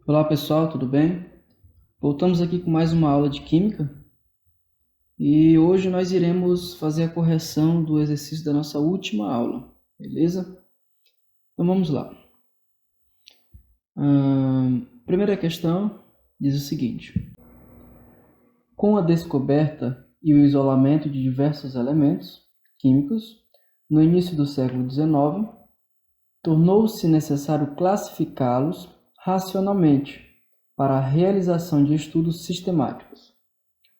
Olá pessoal, tudo bem? Voltamos aqui com mais uma aula de Química e hoje nós iremos fazer a correção do exercício da nossa última aula, beleza? Então vamos lá. Primeira questão diz o seguinte: com a descoberta e o isolamento de diversos elementos químicos no início do século XIX, tornou-se necessário classificá-los racionalmente para a realização de estudos sistemáticos.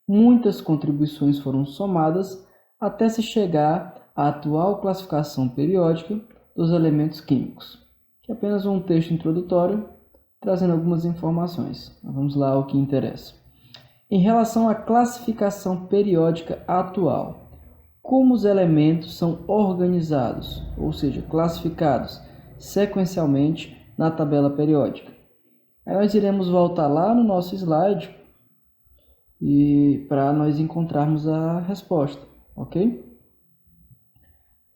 Muitas contribuições foram somadas até se chegar à atual classificação periódica dos elementos químicos, que é apenas um texto introdutório trazendo algumas informações. Vamos lá ao que interessa. Em relação à classificação periódica atual, como os elementos são organizados, ou seja, classificados sequencialmente na tabela periódica? Aí nós iremos voltar lá no nosso slide e para nós encontrarmos a resposta, ok?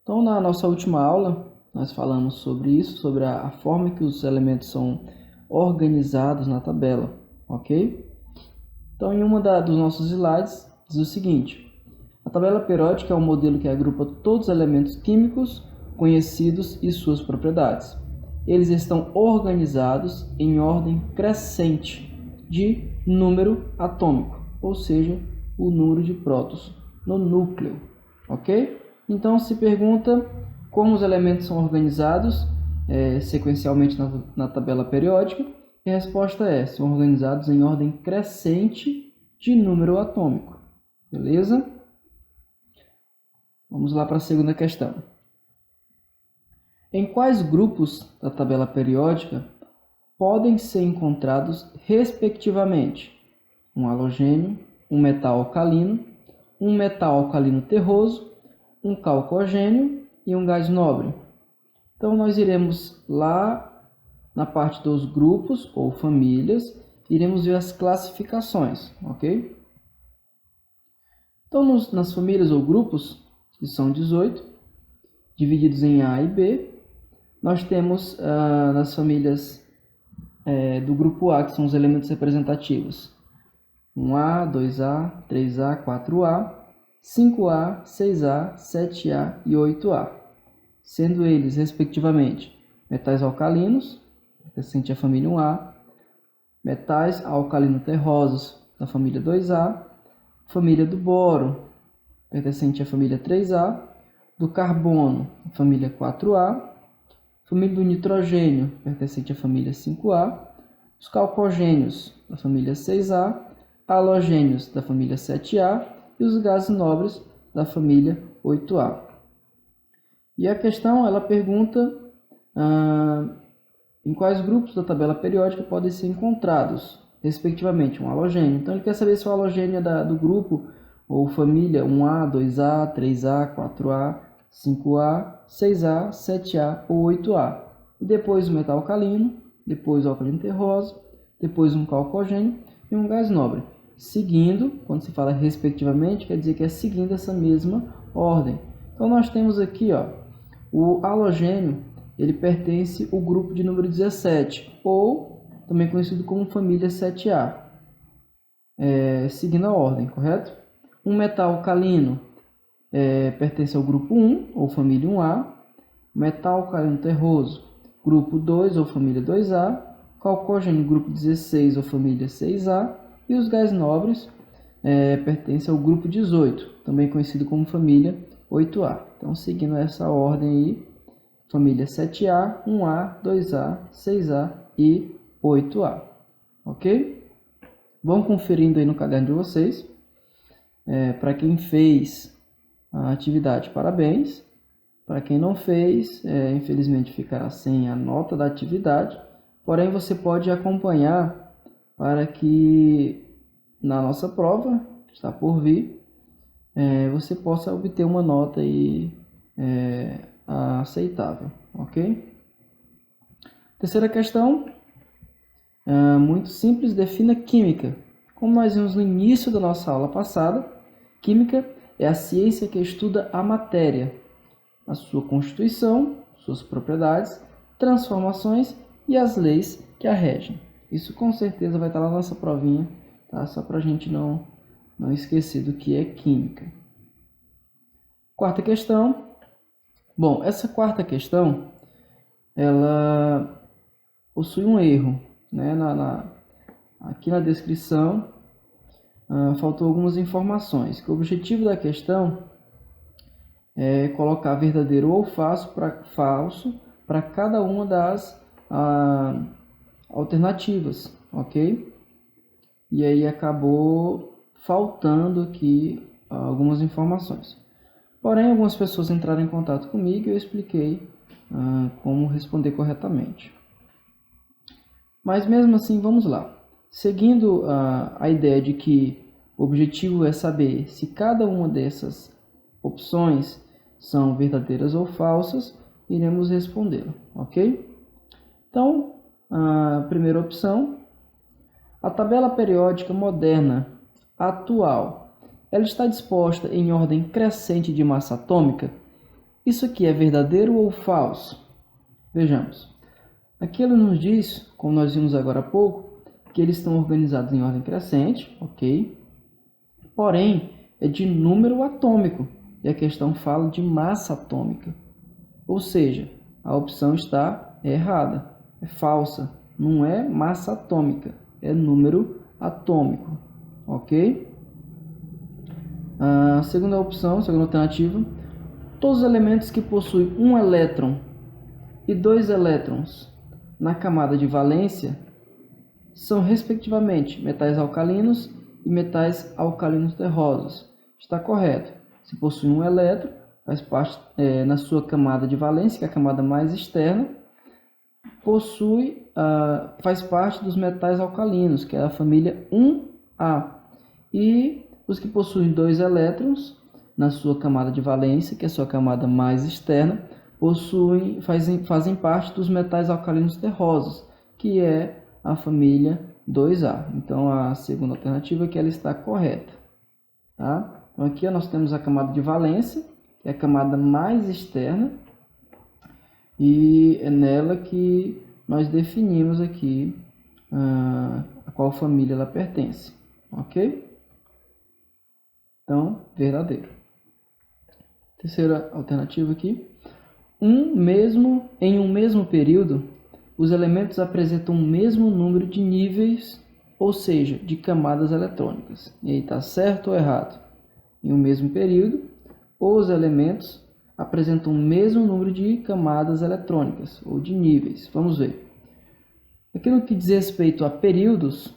Então, na nossa última aula, nós falamos sobre isso, sobre a forma que os elementos são organizados na tabela, ok? Então, em uma dos nossos slides, diz o seguinte: a tabela periódica é um modelo que agrupa todos os elementos químicos conhecidos e suas propriedades. Eles estão organizados em ordem crescente de número atômico, ou seja, o número de prótons no núcleo, ok? Então se pergunta como os elementos são organizados sequencialmente na tabela periódica, e a resposta é: são organizados em ordem crescente de número atômico, beleza? Vamos lá para a segunda questão. Em quais grupos da tabela periódica podem ser encontrados, respectivamente, um halogênio, um metal alcalino, um metal alcalino terroso, um calcogênio e um gás nobre? Então, nós iremos lá na parte dos grupos ou famílias, iremos ver as classificações, ok? Então, nas famílias ou grupos, que são 18, divididos em A e B, nós temos nas famílias do grupo A, que são os elementos representativos: 1A, 2A, 3A, 4A, 5A, 6A, 7A e 8A, sendo eles, respectivamente, metais alcalinos, pertencente à família 1A, metais alcalino-terrosos, da família 2A, família do boro, pertencente à família 3A, do carbono, família 4A, família do nitrogênio, pertencente à família 5A, os calcogênios, da família 6A, halogênios, da família 7A, e os gases nobres, da família 8A. E a questão, ela pergunta em quais grupos da tabela periódica podem ser encontrados, respectivamente, um halogênio. Então, ele quer saber se o halogênio é do grupo ou família 1A, 2A, 3A, 4A, 5A, 6A, 7A ou 8A. E depois o metal alcalino, depois o alcalino terroso, depois um calcogênio e um gás nobre. Seguindo, quando se fala respectivamente, quer dizer que é seguindo essa mesma ordem. Então nós temos aqui, o halogênio, ele pertence ao grupo de número 17, ou também conhecido como família 7A, seguindo a ordem, correto? Um metal alcalino pertence ao grupo 1, ou família 1A, metal alcalino terroso, grupo 2, ou família 2A, calcogênio, grupo 16, ou família 6A, e os gás nobres pertencem ao grupo 18, também conhecido como família 8A. Então, seguindo essa ordem aí, família 7A, 1A, 2A, 6A e 8A, ok? Vão conferindo aí no caderno de vocês. Para quem fez a atividade, parabéns. Para quem não fez, infelizmente ficará sem a nota da atividade. Porém, você pode acompanhar para que na nossa prova, que está por vir, você possa obter uma nota aí, aceitável, ok? Terceira questão, muito simples: defina química. Como nós vimos no início da nossa aula passada, química é a ciência que estuda a matéria, a sua constituição, suas propriedades, transformações e as leis que a regem. Isso com certeza vai estar lá na nossa provinha, tá? Só para a gente não esquecer do que é química. Quarta questão. Bom, essa quarta questão, ela possui um erro, né? Aqui na descrição, faltou algumas informações. Que o objetivo da questão é colocar verdadeiro ou falso para cada uma das alternativas, ok? E aí acabou faltando aqui algumas informações. Porém, algumas pessoas entraram em contato comigo e eu expliquei como responder corretamente. Mas mesmo assim, vamos lá. Seguindo a ideia de que o objetivo é saber se cada uma dessas opções são verdadeiras ou falsas, iremos respondê-la, ok? Então, a primeira opção, a tabela periódica moderna atual, ela está disposta em ordem crescente de massa atômica? Isso aqui é verdadeiro ou falso? Vejamos. Aqui ele nos diz, como nós vimos agora há pouco, que eles estão organizados em ordem crescente, ok? Porém, é de número atômico, e a questão fala de massa atômica. Ou seja, a opção está errada, é falsa. Não é massa atômica, é número atômico, ok? A segunda opção, segunda alternativa, todos os elementos que possuem um elétron e dois elétrons na camada de valência são, respectivamente, metais alcalinos e metais alcalinos terrosos. Está correto. Se possui um elétron, faz parte na sua camada de valência, que é a camada mais externa, faz parte dos metais alcalinos, que é a família 1A. E os que possuem dois elétrons na sua camada de valência, que é a sua camada mais externa, fazem parte dos metais alcalinos terrosos, que é a família 2A. Então, a segunda alternativa é que ela está correta. Tá? Então, aqui nós temos a camada de valência, que é a camada mais externa, e é nela que nós definimos aqui a qual família ela pertence. Ok? Então, verdadeiro. Terceira alternativa aqui. Em um mesmo período, os elementos apresentam o mesmo número de níveis, ou seja, de camadas eletrônicas. E aí está certo ou errado? Em um mesmo período, os elementos apresentam o mesmo número de camadas eletrônicas, ou de níveis. Vamos ver. Aquilo que diz respeito a períodos,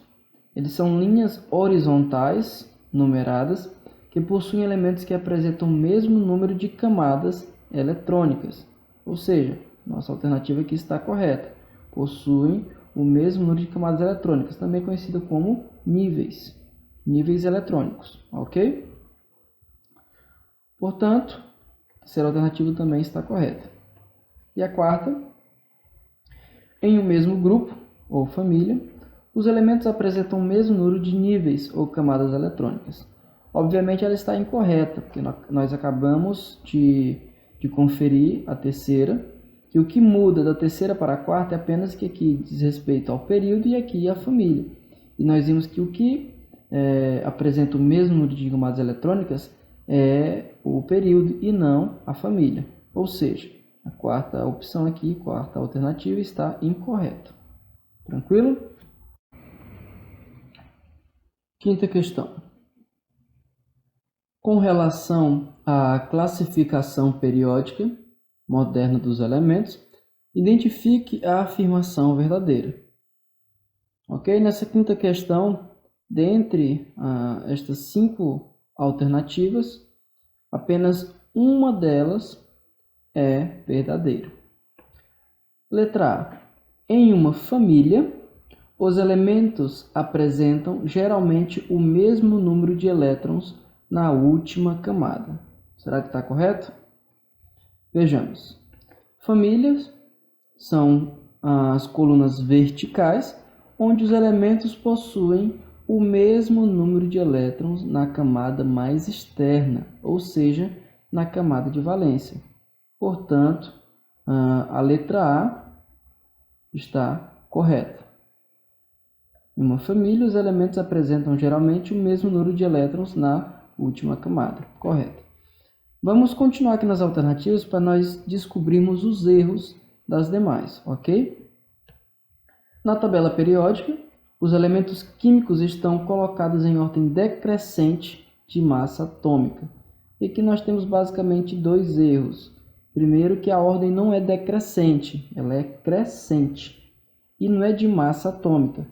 eles são linhas horizontais, numeradas, que possuem elementos que apresentam o mesmo número de camadas eletrônicas. Ou seja, nossa alternativa aqui está correta. Possuem o mesmo número de camadas eletrônicas, também conhecido como níveis. Níveis eletrônicos, ok? Portanto, a terceira alternativa também está correta. E a quarta, em um mesmo grupo ou família, os elementos apresentam o mesmo número de níveis ou camadas eletrônicas. Obviamente ela está incorreta, porque nós acabamos de conferir a terceira, que o que muda da terceira para a quarta é apenas que aqui diz respeito ao período e aqui à família. E nós vimos que o que apresenta o mesmo número de camadas eletrônicas é o período e não a família. Ou seja, a quarta opção aqui, quarta alternativa, está incorreta. Tranquilo? Quinta questão. Com relação à classificação periódica moderna dos elementos, identifique a afirmação verdadeira. Ok? Nessa quinta questão, dentre estas 5 alternativas, apenas uma delas é verdadeira. Letra A. Em uma família, os elementos apresentam geralmente o mesmo número de elétrons na última camada. Será que está correto? Vejamos. Famílias são as colunas verticais, onde os elementos possuem o mesmo número de elétrons na camada mais externa, ou seja, na camada de valência. Portanto, a letra A está correta. Em uma família, os elementos apresentam geralmente o mesmo número de elétrons na última camada. Correto. Vamos continuar aqui nas alternativas para nós descobrirmos os erros das demais, ok? Na tabela periódica, os elementos químicos estão colocados em ordem decrescente de massa atômica. E aqui nós temos basicamente dois erros. Primeiro, que a ordem não é decrescente, ela é crescente. E não é de massa atômica,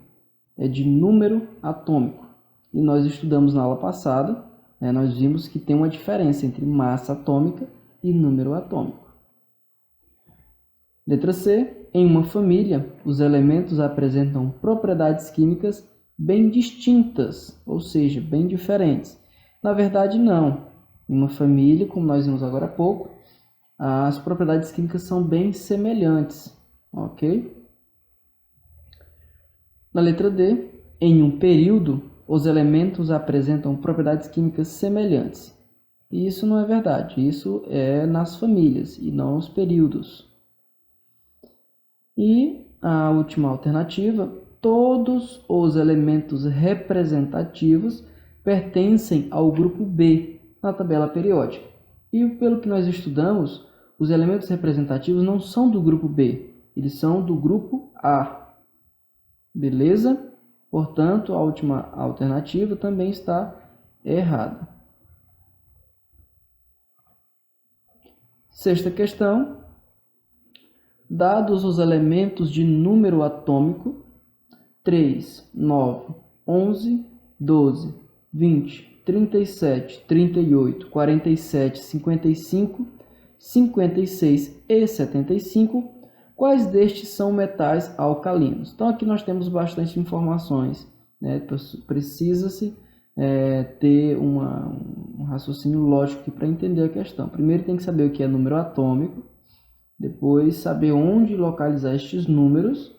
é de número atômico. E nós estudamos na aula passada, nós vimos que tem uma diferença entre massa atômica e número atômico. Letra C. Em uma família, os elementos apresentam propriedades químicas bem distintas, ou seja, bem diferentes. Na verdade, não. Em uma família, como nós vimos agora há pouco, as propriedades químicas são bem semelhantes, ok? Na letra D, em um período, os elementos apresentam propriedades químicas semelhantes. E isso não é verdade, isso é nas famílias e não nos períodos. E a última alternativa, todos os elementos representativos pertencem ao grupo B na tabela periódica. E pelo que nós estudamos, os elementos representativos não são do grupo B, eles são do grupo A. Beleza? Portanto, a última alternativa também está errada. Sexta questão. Dados os elementos de número atômico 3, 9, 11, 12, 20, 37, 38, 47, 55, 56 e 75, quais destes são metais alcalinos? Então aqui nós temos bastante informações, precisa-se ter um raciocínio lógico para entender a questão. Primeiro tem que saber o que é número atômico, depois saber onde localizar estes números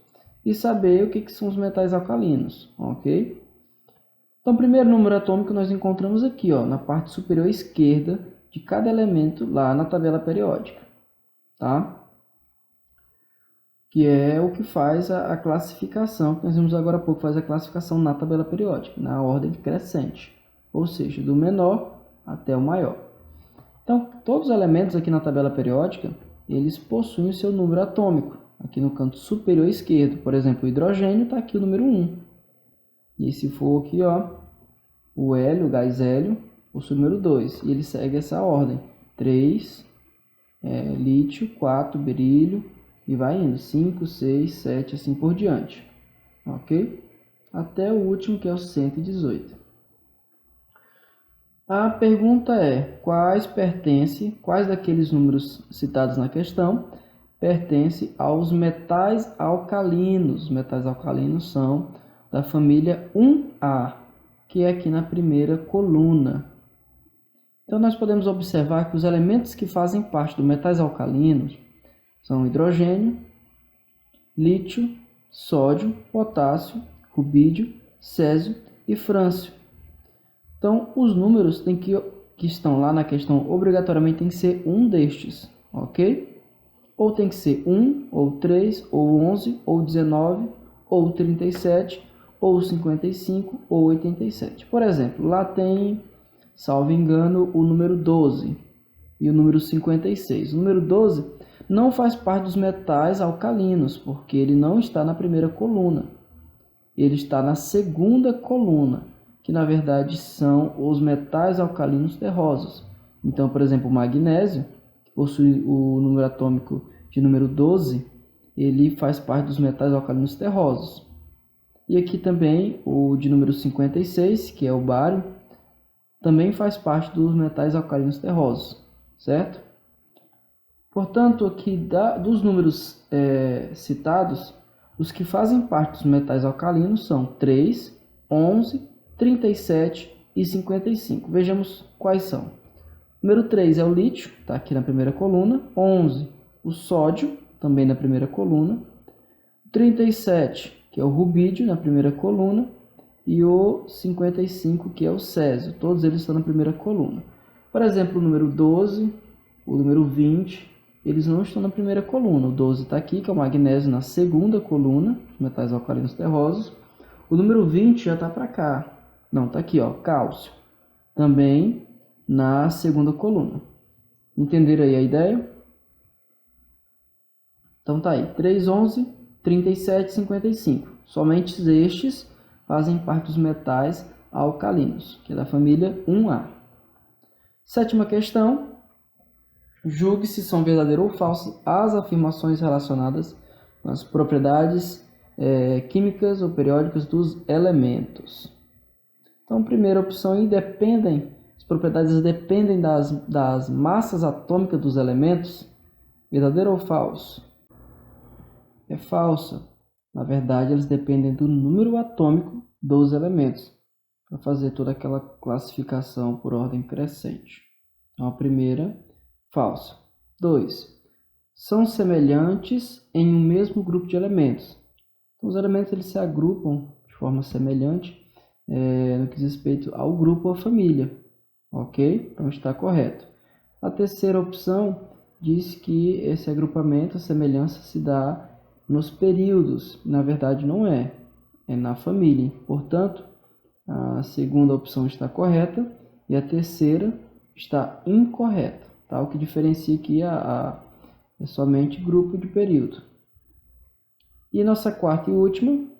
e saber o que são os metais alcalinos, ok? Então, o primeiro número atômico nós encontramos aqui, na parte superior esquerda de cada elemento lá na tabela periódica, tá? Que é o que faz a classificação, que nós vimos agora há pouco, faz a classificação na tabela periódica, na ordem crescente, ou seja, do menor até o maior. Então, todos os elementos aqui na tabela periódica, eles possuem o seu número atômico. Aqui no canto superior esquerdo, por exemplo, o hidrogênio está aqui o número 1. E se for aqui, o hélio, o gás hélio, possui o número 2. E ele segue essa ordem. 3, lítio, 4, berílio, e vai indo. 5, 6, 7, assim por diante. Ok? Até o último, que é o 118. A pergunta é, quais daqueles números citados na questão pertencem aos metais alcalinos? Os metais alcalinos são da família 1A, que é aqui na primeira coluna. Então, nós podemos observar que os elementos que fazem parte dos metais alcalinos são hidrogênio, lítio, sódio, potássio, rubídio, césio e frâncio. Então, os números que estão lá na questão obrigatoriamente tem que ser um destes, ok? Ou tem que ser 1, ou 3, ou 11, ou 19, ou 37, ou 55, ou 87. Por exemplo, lá tem, salvo engano, o número 12 e o número 56. O número 12 não faz parte dos metais alcalinos, porque ele não está na primeira coluna. Ele está na segunda coluna, que na verdade são os metais alcalinos terrosos. Então, por exemplo, o magnésio, que possui o número atômico de número 12, ele faz parte dos metais alcalinos terrosos. E aqui também o de número 56, que é o bário, também faz parte dos metais alcalinos terrosos, certo? Portanto, aqui dos números citados, os que fazem parte dos metais alcalinos são 3, 11, 37 e 55. Vejamos quais são. Número 3 é o lítio, está aqui na primeira coluna. 11, o sódio, também na primeira coluna. 37, que é o rubídio, na primeira coluna. E o 55, que é o césio. Todos eles estão na primeira coluna. Por exemplo, o número 12, o número 20, eles não estão na primeira coluna. O 12 está aqui, que é o magnésio, na segunda coluna, os metais alcalinos terrosos. O número 20 já está para cá. Não, está aqui, ó, cálcio. Também na segunda coluna. Entenderam aí a ideia? Então tá aí, 3, 11, 37, 55. Somente estes fazem parte dos metais alcalinos, que é da família 1A. Sétima questão. Julgue se são verdadeiras ou falsas as afirmações relacionadas com as propriedades químicas ou periódicas dos elementos. Então, primeira opção aí, as propriedades dependem das massas atômicas dos elementos. Verdadeiro ou falso? É falsa. Na verdade, eles dependem do número atômico dos elementos, para fazer toda aquela classificação por ordem crescente. Então, a primeira, falsa. 2. São semelhantes em um mesmo grupo de elementos. Então, os elementos eles se agrupam de forma semelhante no que diz respeito ao grupo ou à família. Ok? Então, está correto. A terceira opção diz que esse agrupamento, a semelhança, se dá nos períodos. Na verdade, não é. É na família. Portanto, a segunda opção está correta e a terceira está incorreta. Tá? O que diferencia aqui é somente grupo de período. E nossa quarta e última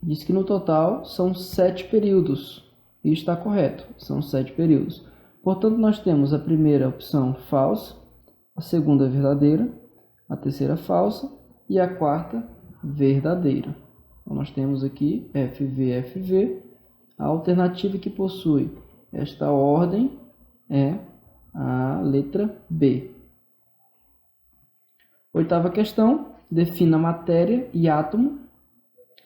diz que no total são 7 períodos. E está correto, são 7 períodos. Portanto, nós temos a primeira opção falsa, a segunda verdadeira, a terceira falsa e a quarta verdadeira. Então, nós temos aqui FV. A alternativa que possui esta ordem é a letra B. Oitava questão. Defina matéria e átomo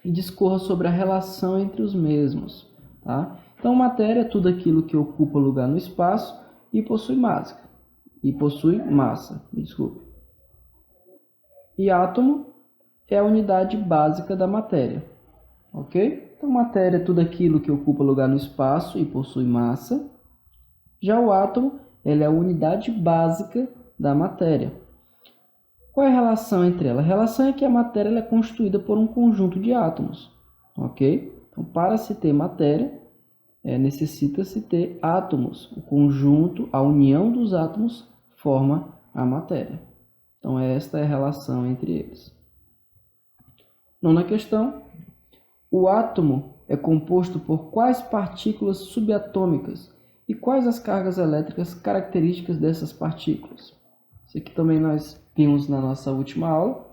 e discorra sobre a relação entre os mesmos. Tá? Então, matéria é tudo aquilo que ocupa lugar no espaço e possui massa. E átomo é a unidade básica da matéria. Ok? Então, matéria é tudo aquilo que ocupa lugar no espaço e possui massa. Já o átomo, ele é a unidade básica da matéria. Qual é a relação entre elas? A relação é que a matéria ela é constituída por um conjunto de átomos. Ok? Então, para se ter matéria, necessita-se ter átomos. O conjunto, a união dos átomos, forma a matéria. Então, esta é a relação entre eles. Nona questão. O átomo é composto por quais partículas subatômicas e quais as cargas elétricas características dessas partículas? Isso aqui também nós vimos na nossa última aula,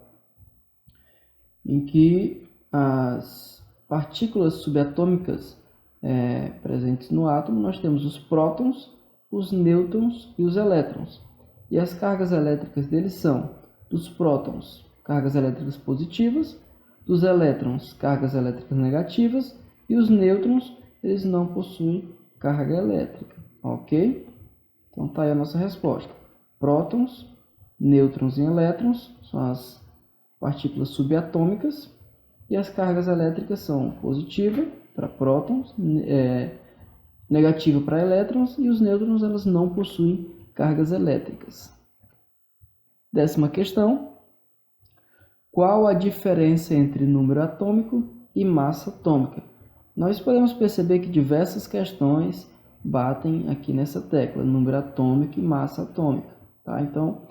em que as partículas subatômicas presentes no átomo, nós temos os prótons, os nêutrons e os elétrons. E as cargas elétricas deles são, dos prótons, cargas elétricas positivas, dos elétrons, cargas elétricas negativas, e os nêutrons, eles não possuem carga elétrica, ok? Então, tá aí a nossa resposta. Prótons, nêutrons e elétrons são as partículas subatômicas, e as cargas elétricas são positiva para prótons, negativa para elétrons, e os nêutrons elas não possuem cargas elétricas. 10ª questão. Qual a diferença entre número atômico e massa atômica? Nós podemos perceber que diversas questões batem aqui nessa tecla, número atômico e massa atômica. Tá? Então,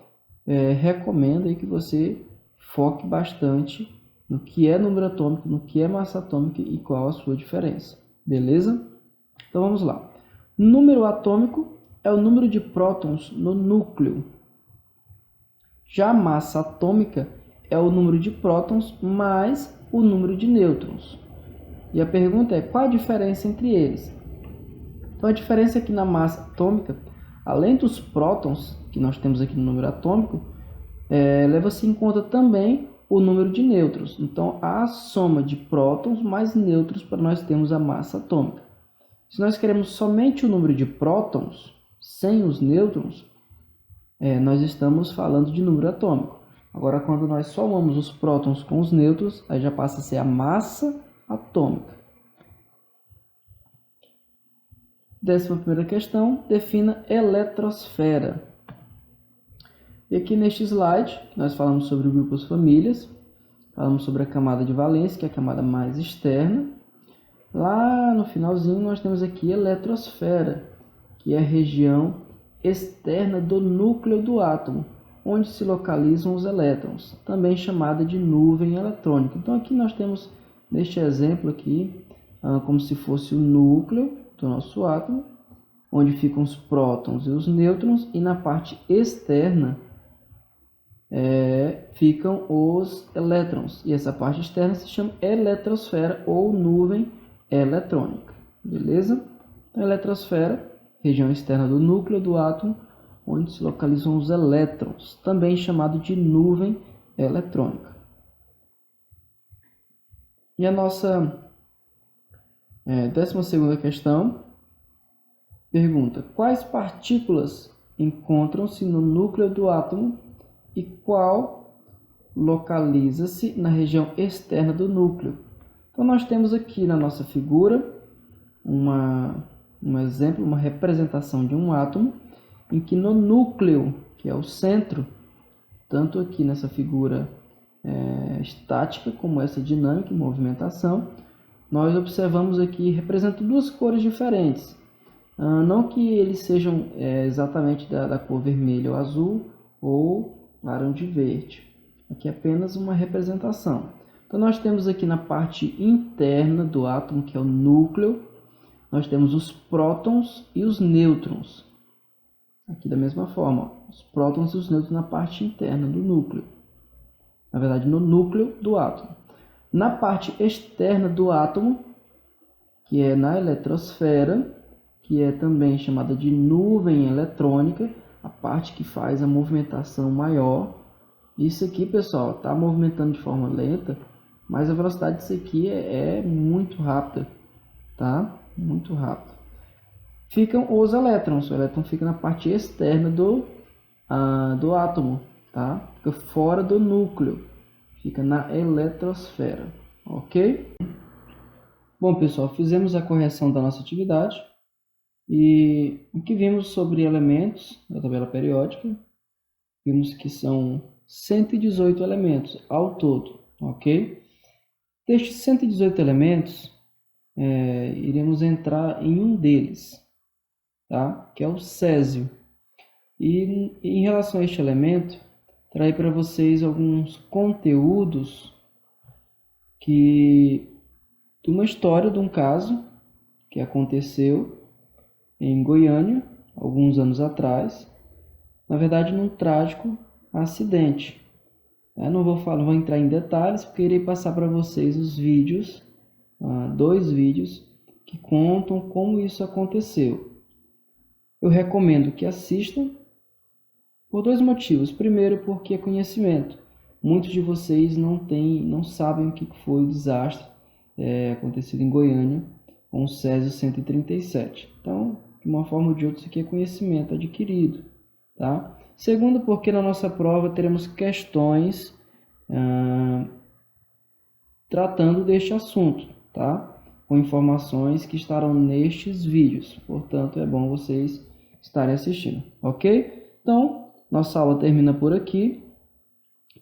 recomendo aí que você foque bastante no que é número atômico, no que é massa atômica e qual a sua diferença. Beleza? Então, vamos lá. Número atômico é o número de prótons no núcleo. Já a massa atômica é o número de prótons mais o número de nêutrons. E a pergunta é, qual a diferença entre eles? Então, a diferença é que na massa atômica, além dos prótons, que nós temos aqui no número atômico, leva-se em conta também o número de nêutrons. Então, há a soma de prótons mais nêutrons para nós termos a massa atômica. Se nós queremos somente o número de prótons, sem os nêutrons, nós estamos falando de número atômico. Agora, quando nós somamos os prótons com os nêutrons, aí já passa a ser a massa atômica. 11ª questão, defina eletrosfera. E aqui neste slide, nós falamos sobre grupos famílias, falamos sobre a camada de valência, que é a camada mais externa, Lá no finalzinho nós temos aqui a eletrosfera, que é a região externa do núcleo do átomo, onde se localizam os elétrons, também chamada de nuvem eletrônica. Então aqui nós temos, neste exemplo aqui, como se fosse o núcleo do nosso átomo, onde ficam os prótons e os nêutrons, e na parte externa ficam os elétrons. E essa parte externa se chama eletrosfera ou nuvem eletrônica. Beleza? Então, eletrosfera, região externa do núcleo do átomo, onde se localizam os elétrons, também chamado de nuvem eletrônica. E a nossa 12ª questão pergunta: quais partículas encontram-se no núcleo do átomo e qual localiza-se na região externa do núcleo? Então nós temos aqui na nossa figura um exemplo, uma representação de um átomo, em que no núcleo, que é o centro, tanto aqui nessa figura estática como essa dinâmica e movimentação, nós observamos aqui, representam duas cores diferentes. Não que eles sejam exatamente da cor vermelha ou azul ou laranja e verde. Aqui é apenas uma representação. Então nós temos aqui na parte interna do átomo, que é o núcleo, nós temos os prótons e os nêutrons. Aqui da mesma forma, os prótons e os nêutrons na parte interna do núcleo. Na verdade, no núcleo do átomo. Na parte externa do átomo, que é na eletrosfera, que é também chamada de nuvem eletrônica, a parte que faz a movimentação maior. Isso aqui, pessoal, está movimentando de forma lenta, mas a velocidade disso aqui é muito rápida, tá? Muito rápido. Ficam os elétrons. O elétron fica na parte externa do átomo, tá? Fica fora do núcleo, fica na eletrosfera, ok? Bom, pessoal, fizemos a correção da nossa atividade e o que vimos sobre elementos da tabela periódica, vimos que são 118 elementos ao todo, ok? Destes 118 elementos, iremos entrar em um deles, tá? Que é o césio. E em relação a este elemento, trarei para vocês alguns conteúdos de uma história, de um caso que aconteceu em Goiânia, alguns anos atrás, na verdade num trágico acidente. Eu não vou entrar em detalhes, porque irei passar para vocês os vídeos, 2 vídeos, que contam como isso aconteceu. Eu recomendo que assistam por 2 motivos. Primeiro, porque é conhecimento. Muitos de vocês não sabem o que foi o desastre acontecido em Goiânia com o Césio 137. Então, de uma forma ou de outra, isso aqui é conhecimento adquirido, tá? Segundo, porque na nossa prova teremos questões tratando deste assunto, tá? Com informações que estarão nestes vídeos. Portanto, é bom vocês estarem assistindo, ok? Então, nossa aula termina por aqui.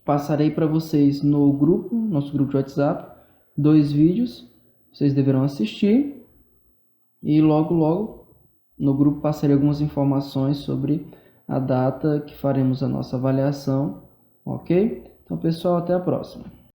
Passarei para vocês no grupo, nosso grupo de WhatsApp, 2 vídeos. Vocês deverão assistir. E logo no grupo passarei algumas informações sobre a data que faremos a nossa avaliação, ok? Então, pessoal, até a próxima.